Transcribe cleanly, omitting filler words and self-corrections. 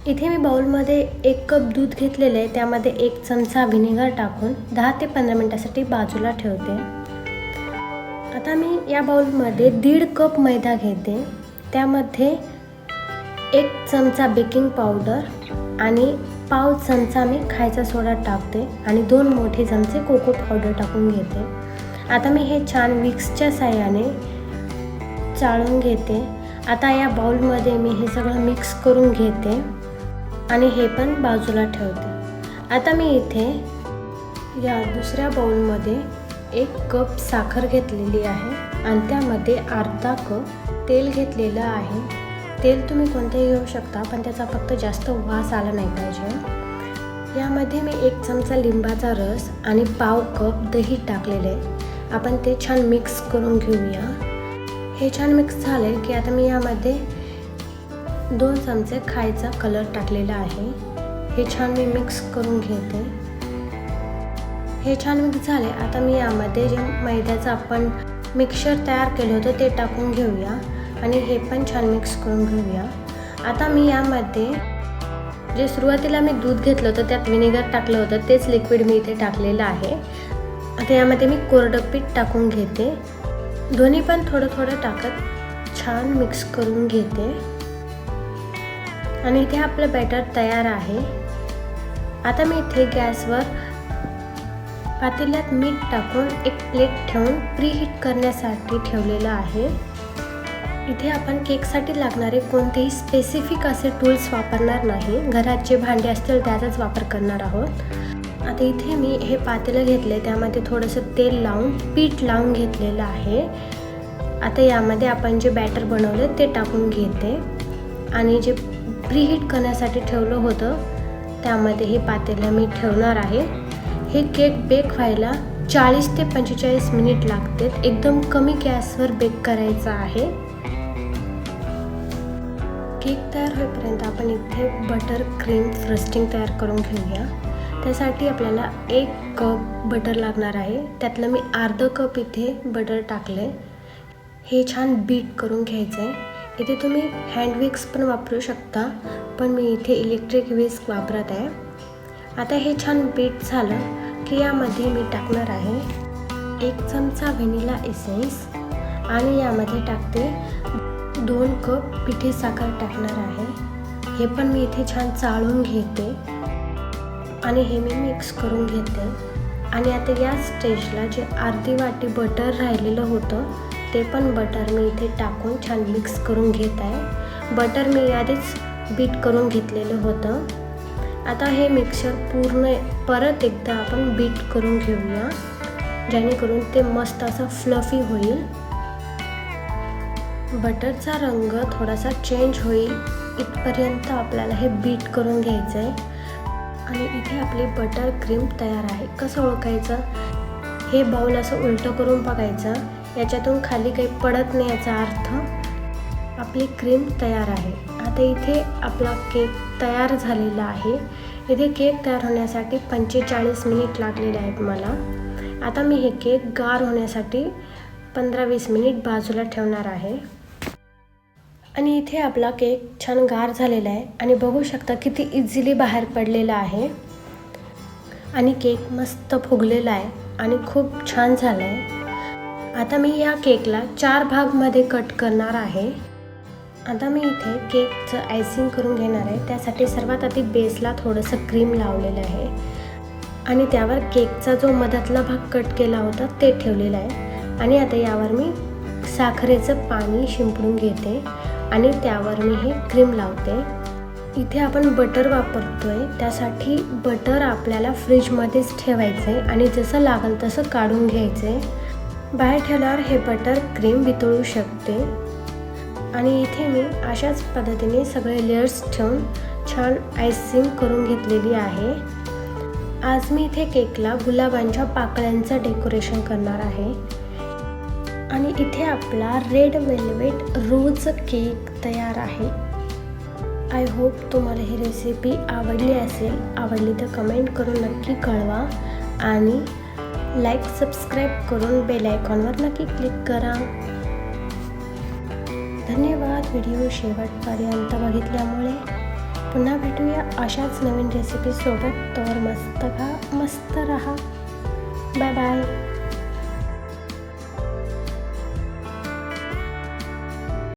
इथे मी बाउलमध्ये 1 कप दूध घेतलेले आहे, त्यामध्ये 1 चमचा व्हिनेगर टाकून 10 ते 15 मिनिटासाठी बाजूला ठेवते। आता मी या बाउलमध्ये 1.5 कप मैदा घेते, त्यामध्ये 1 चमचा बेकिंग पावडर आणि पाव चमचा मी खायचा सोडा टाकते आणि 2 मोठे चमचे कोको पावडर टाकून घेते। आता मी हे छान विक्सच्या साहाय्याने चाळून घेते। आता या बाउलमध्ये मी हे सगळं मिक्स करून घेते आणि हे पण बाजूला ठेवते। आता मी इथे या दुसऱ्या बाउलमध्ये 1 कप साखर घेतलेली आहे आणि त्यामध्ये अर्धा कप तेल घेतलेलं आहे। तेल तुम्ही कोणतेही घेऊ शकता, पण त्याचा फक्त जास्त वास आला नाही पाहिजे। यामध्ये मी 1 चमचा लिंबाचा रस आणि पाव कप दही टाकलेले आहे। आपण ते छान मिक्स करून घेऊया। हे छान मिक्स झाले की आता मी यामध्ये 2 चमचे खायचा कलर टाकलेला आहे। हे छान मी मिक्स करून घेते। हे छान मिक्स झाले। आता मी यामध्ये जे मैद्याचं आपण मिक्सचर तयार केलं होतं ते टाकून घेऊया आणि हे पण छान मिक्स करून घेऊया। आता मी यामध्ये जे सुरुवातीला मी दूध घेतलं होतं त्यात व्हिनेगर टाकलं होतं तेच लिक्विड मी इथे टाकलेलं आहे। आता यामध्ये मी कोरडं पीठ टाकून घेते। दोन्ही पण थोडं थोडं टाकत छान मिक्स करून घेते आणि इथे आपलं बॅटर तयार आहे। आता मी इथे गॅसवर पातेल्यात मीठ टाकून एक प्लेट ठेवून प्रीहीट करण्यासाठी ठेवलेलं आहे। इथे आपण केकसाठी लागणारे कोणतेही स्पेसिफिक असे टूल्स वापरणार नाही, घरात जे भांडे असतील त्याचाच वापर करणार आहोत। आता इथे मी हे पातेलं घेतले, त्यामध्ये थोडंसं तेल लावून पीठ लावून घेतलेलं आहे। आता यामध्ये आपण जे बॅटर बनवलं ते टाकून घेते आणि जे प्रीहीट करण्यासाठी ठेवलं होतं त्यामध्ये हे पातेलं मी ठेवणार आहे। हे केक बेक व्हायला 40 ते 45 मिनिट लागते। एकदम कमी गॅसवर बेक करायचा आहे। केक तयार होईपर्यंत आपण इथे बटर क्रीम फ्रस्टिंग तयार करून घेऊया। त्यासाठी आपल्याला 1 कप बटर लागणार आहे, त्यातलं मी अर्धा कप इथे बटर टाकले। हे छान बीट करून घ्यायचं आहे। इथे तुम्ही हँड विक्स पण वापरू शकता, पण मी इथे इलेक्ट्रिक विस्क वापरत आहे। आता हे छान बीट झालं की यामध्ये मी टाकणार आहे 1 चमचा व्हॅनिला एसेन्स आणि यामध्ये टाकते 2 कप पिठी साखर टाकणार आहे। हे पण मी इथे छान चाळून घेते आणि हे मी मिक्स करून घेते। आणि आता या स्टेजला जे अर्धी वाटी बटर राहिलेलं होतं ते पण बटर मी इथे टाकून छान मिक्स करून घेत आहे। बटर मी आधीच बीट करून घेतलेलं होतं। आता हे मिक्सचर पूर्ण परत एकदा आपण बीट करून घेऊया, जेणेकरून ते मस्त असं फ्लफी होईल। बटरचा रंग थोडासा चेंज होईल इथपर्यंत आपल्याला हे बीट करून घ्यायचं आहे। आणि इथे आपली बटर क्रीम तयार आहे। कसं ओळखायचं? हे बाउल असं उलटं करून बघायचं, याच्यातून खाली काही पडत नाही, याचा अर्थ आपली क्रीम तयार आहे। आता इथे आपला केक तयार झालेला आहे। इथे केक तयार होण्यासाठी 45 मिनिट लागलेले आहेत मला। आता मी हे केक गार होण्यासाठी 15-20 मिनिट बाजूला ठेवणार आहे। आणि इथे आपला केक छान गार झालेला आहे आणि बघू शकता किती इझिली बाहेर पडलेला आहे आणि केक मस्त फुगलेला आहे आणि खूप छान झाला आहे। आता मी या केकला 4 भागमध्ये कट करणार आहे। आता मी इथे केकचं आयसिंग करून घेणार आहे। त्यासाठी सर्वात आधी बेसला थोडंसं क्रीम लावलेलं आहे आणि त्यावर केकचा जो मधातला भाग कट केला होता ते ठेवलेला आहे। आणि आता यावर मी साखरेचं पाणी शिंपडून घेते आणि त्यावर मी हे क्रीम लावते। इथे आपण बटर वापरतोय, त्यासाठी बटर आपल्याला फ्रीजमध्येच ठेवायचं आहे आणि जसं लागेल तसं काढून घ्यायचं आहे। बाहेर ठेवल्यावर हे बटर क्रीम वितळू शकते। आणि इथे मी अशाच पद्धतीने सगळे लेयर्स ठेवून छान आयसिंग करून घेतलेली आहे। आज मी इथे केकला गुलाबांच्या पाकळ्यांचं डेकोरेशन करणार आहे। आणि इथे आपला रेड वेल्वेट रोज केक तयार आहे। आय होप तुम्हाला ही रेसिपी आवडली असेल। आवडली तर कमेंट करून नक्की कळवा आणि लाईक सबस्क्राईब करून बेल आयकॉनवर नक्की क्लिक करा। धन्यवाद व्हिडिओ शेवटपर्यंत बघितल्यामुळे। पुन्हा भेटूया अशाच नवीन रेसिपीसोबत. तर मस्त खा, मस्त राहा. Bye bye.